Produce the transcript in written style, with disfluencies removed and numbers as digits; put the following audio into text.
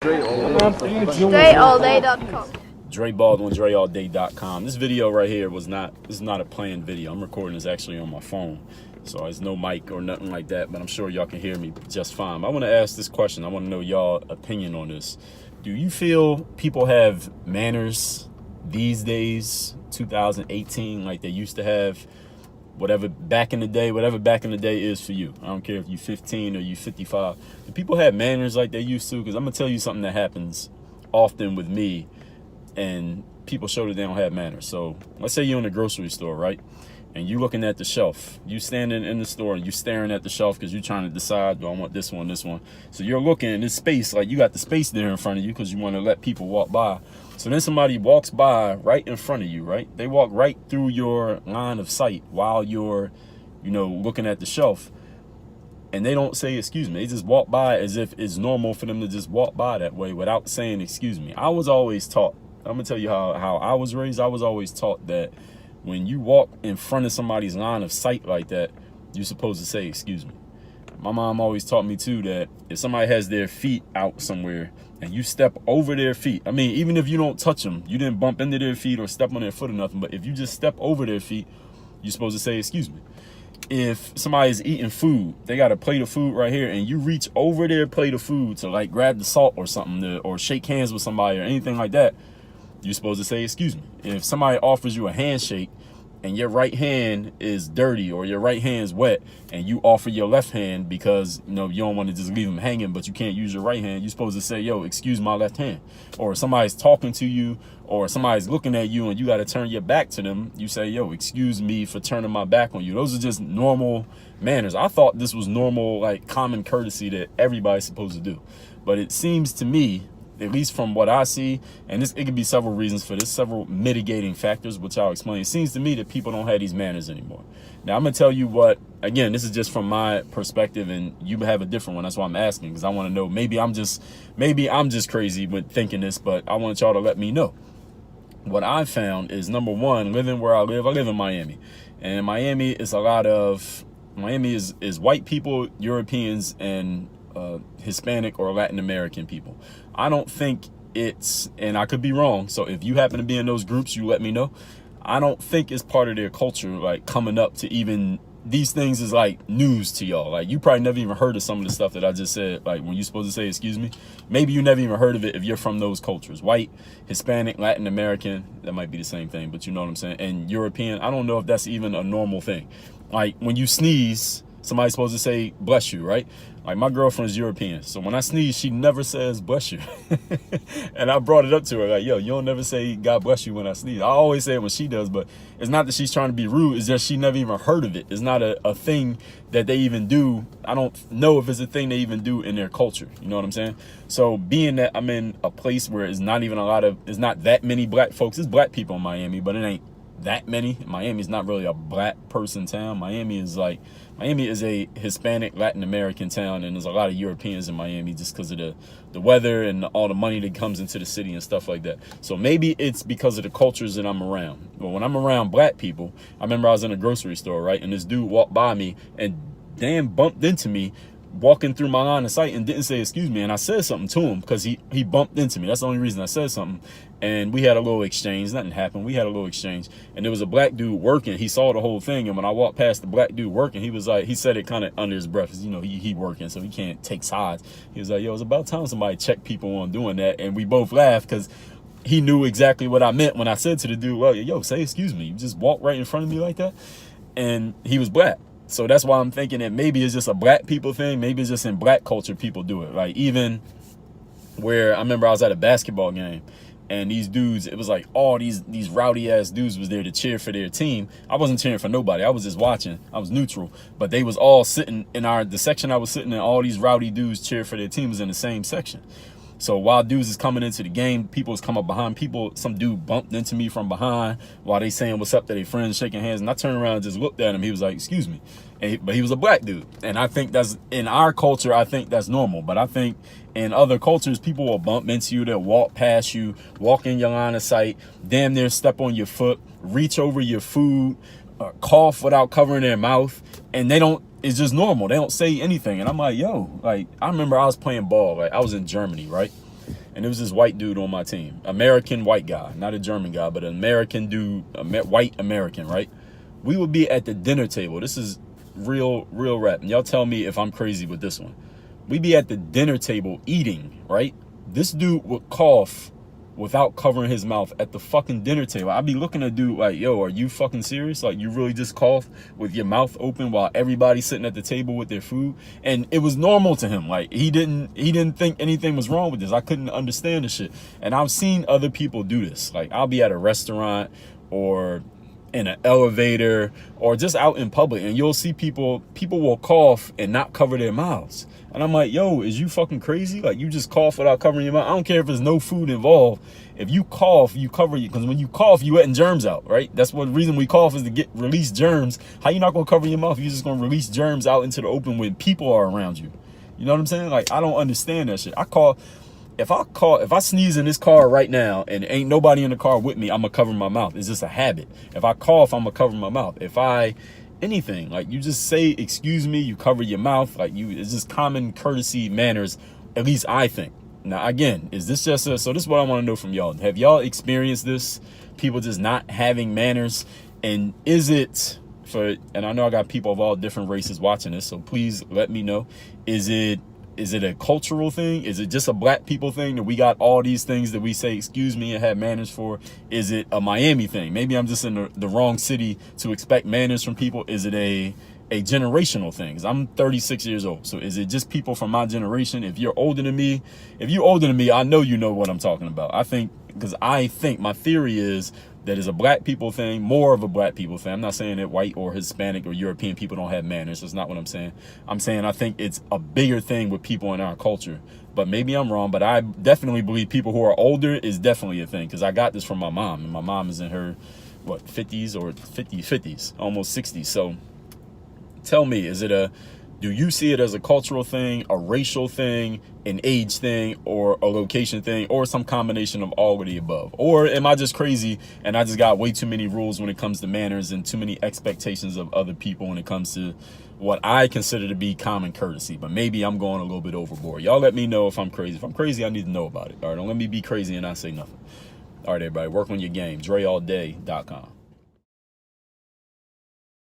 DreAllDay.com. Dre Baldwin, DreAllDay.com. This video right here this is not a planned video. I'm recording this actually on my phone. So there's no mic or nothing like that, but I'm sure y'all can hear me just fine. I want to ask this question. I want to know y'all opinion on this. Do you feel people have manners these days, 2018, like they used to have? Whatever back in the day is for you. I don't care if you're 15 or you're 55. Do people have manners like they used to? Because I'm going to tell you something that happens often with me, and people show that they don't have manners. So let's say you're in a grocery store, right? And you're looking at the shelf. You standing in the store and you're staring at the shelf because you're trying to decide, do I want this one, this one? So you're looking in this space, like you got the space there in front of you because you want to let people walk by. So then somebody walks by right in front of you, right? They walk right through your line of sight while you're, looking at the shelf. And they don't say, excuse me. They just walk by as if it's normal for them to just walk by that way without saying, excuse me. I was always taught, I'm going to tell you how I was raised. I was always taught that when you walk in front of somebody's line of sight like that, you're supposed to say, excuse me. My mom always taught me too that if somebody has their feet out somewhere and you step over their feet, I mean, even if you don't touch them, you didn't bump into their feet or step on their foot or nothing, but if you just step over their feet, you're supposed to say, excuse me. If somebody's eating food, they got a plate of food right here, and you reach over their plate of food to like grab the salt or something, or shake hands with somebody or anything like that, you're supposed to say, excuse me. If somebody offers you a handshake and your right hand is dirty or your right hand's wet and you offer your left hand because, you don't want to just leave them hanging, but you can't use your right hand, you're supposed to say, yo, excuse my left hand. Or somebody's talking to you or somebody's looking at you and you got to turn your back to them, you say, yo, excuse me for turning my back on you. Those are just normal manners. I thought this was normal, like common courtesy that everybody's supposed to do. But it seems to me, at least from what I see, and it could be several reasons for this, several mitigating factors, which I'll explain. It seems to me that people don't have these manners anymore. Now, I'm going to tell you what, again, this is just from my perspective, and you have a different one. That's why I'm asking, because I want to know, maybe I'm just crazy with thinking this, but I want y'all to let me know. What I found is, number one, living where I live in Miami. And Miami is is white people, Europeans, and Hispanic or Latin American people. I don't think it's, and I could be wrong, so if you happen to be in those groups, you let me know. I don't think it's part of their culture, like coming up to even these things is like news to y'all. Like you probably never even heard of some of the stuff that I just said, like when you're supposed to say excuse me. Maybe you never even heard of it if you're from those cultures. White, Hispanic, Latin American, that might be the same thing, but you know what I'm saying. And European, I don't know if that's even a normal thing. Like when you sneeze, somebody's supposed to say bless you, right? Like my girlfriend's European, so when I sneeze, she never says bless you. And I brought it up to her, like, yo, you don't never say God bless you when I sneeze. I always say it when she does, but it's not that she's trying to be rude. It's just she never even heard of it. It's not a thing that they even do. I don't know if it's a thing they even do in their culture. You know what I'm saying? So being that I'm in a place where it's not that many black folks. There's black people in Miami, but it ain't that many. Miami's not really a black person town. Miami is a Hispanic Latin American town, and there's a lot of Europeans in Miami just because of the weather and all the money that comes into the city and stuff like that. So maybe it's because of the cultures that I'm around. But when I'm around black people, I remember I was in a grocery store, right, and this dude walked by me and damn bumped into me walking through my line of sight and didn't say excuse me. And I said something to him because he bumped into me. That's the only reason I said something. And we had a little exchange. Nothing happened. We had a little exchange. And there was a black dude working. He saw the whole thing. And when I walked past the black dude working, he was like, he said it kind of under his breath. He working, so he can't take sides. He was like, yo, it's about time somebody check people on doing that. And we both laughed because he knew exactly what I meant when I said to the dude, well, yo, say excuse me. You just walk right in front of me like that. And he was black. So that's why I'm thinking that maybe it's just a black people thing. Maybe it's just in black culture people do it. Like even where I remember I was at a basketball game and these dudes, it was like all these rowdy ass dudes was there to cheer for their team. I wasn't cheering for nobody. I was just watching. I was neutral. But they was all sitting in the section I was sitting in. All these rowdy dudes cheer for their team was in the same section. So while dudes is coming into the game, people was come up behind people. Some dude bumped into me from behind while they saying what's up to their friends, shaking hands. And I turned around and just looked at him. He was like, excuse me. But he was a black dude. And I think that's, in our culture, I think that's normal. But I think in other cultures, people will bump into you. They'll walk past you, walk in your line of sight, damn near step on your foot, reach over your food, cough without covering their mouth. And they don't, it's just normal. They don't say anything. And I'm like, yo, like, I remember I was playing ball. Like, I was in Germany, right? and it was this white dude on my team, American white guy, not a German guy, but an American dude, white American, right? We would be at the dinner table. This is real rap. And y'all tell me if I'm crazy with this one. We'd be at the dinner table eating, right? This dude would cough without covering his mouth at the fucking dinner table. I'd be looking at dude like, yo, are you fucking serious? Like, you really just cough with your mouth open while everybody's sitting at the table with their food? And it was normal to him. Like, he didn't think anything was wrong with this. I couldn't understand the shit. And I've seen other people do this. Like, I'll be at a restaurant or in an elevator or just out in public, and you'll see people will cough and not cover their mouths. And I'm like, yo, is you fucking crazy? Like, you just cough without covering your mouth? I don't care if there's no food involved. If you cough, you cover it, because when you cough, you letting germs out, right? That's what the reason we cough is to release germs. How you not gonna cover your mouth? You're just gonna release germs out into the open when people are around you. You know what I'm saying? Like, I don't understand that shit. If I sneeze in this car right now and ain't nobody in the car with me, I'm gonna cover my mouth. It's just a habit. If I cough, I'm gonna cover my mouth. Anything, like, you just say excuse me, you cover your mouth. Like, it's just common courtesy manners, at least I think. Now, again, is this just so this is what I want to know from y'all. Have y'all experienced this, people just not having manners? And is it and I know I got people of all different races watching this, so please let me know, is it a cultural thing? Is it just a black people thing that we got all these things that we say excuse me and have manners for? Is it a Miami thing? Maybe I'm just in the wrong city to expect manners from people. Is it a generational thing? 'Cause I'm 36 years old. So is it just people from my generation? If you're older than me, I know you know what I'm talking about. I think my theory is that is a black people thing, more of a black people thing. I'm not saying that white or Hispanic or European people don't have manners. That's not what I'm saying. I'm saying I think it's a bigger thing with people in our culture. But maybe I'm wrong, but I definitely believe people who are older is definitely a thing, because I got this from my mom, and my mom is in her, 50s or 50s, almost 60s. So tell me, do you see it as a cultural thing, a racial thing, an age thing, or a location thing, or some combination of all of the above? Or am I just crazy and I just got way too many rules when it comes to manners and too many expectations of other people when it comes to what I consider to be common courtesy? But maybe I'm going a little bit overboard. Y'all let me know if I'm crazy. If I'm crazy, I need to know about it. All right, don't let me be crazy and not say nothing. All right, everybody, work on your game. DreAllDay.com.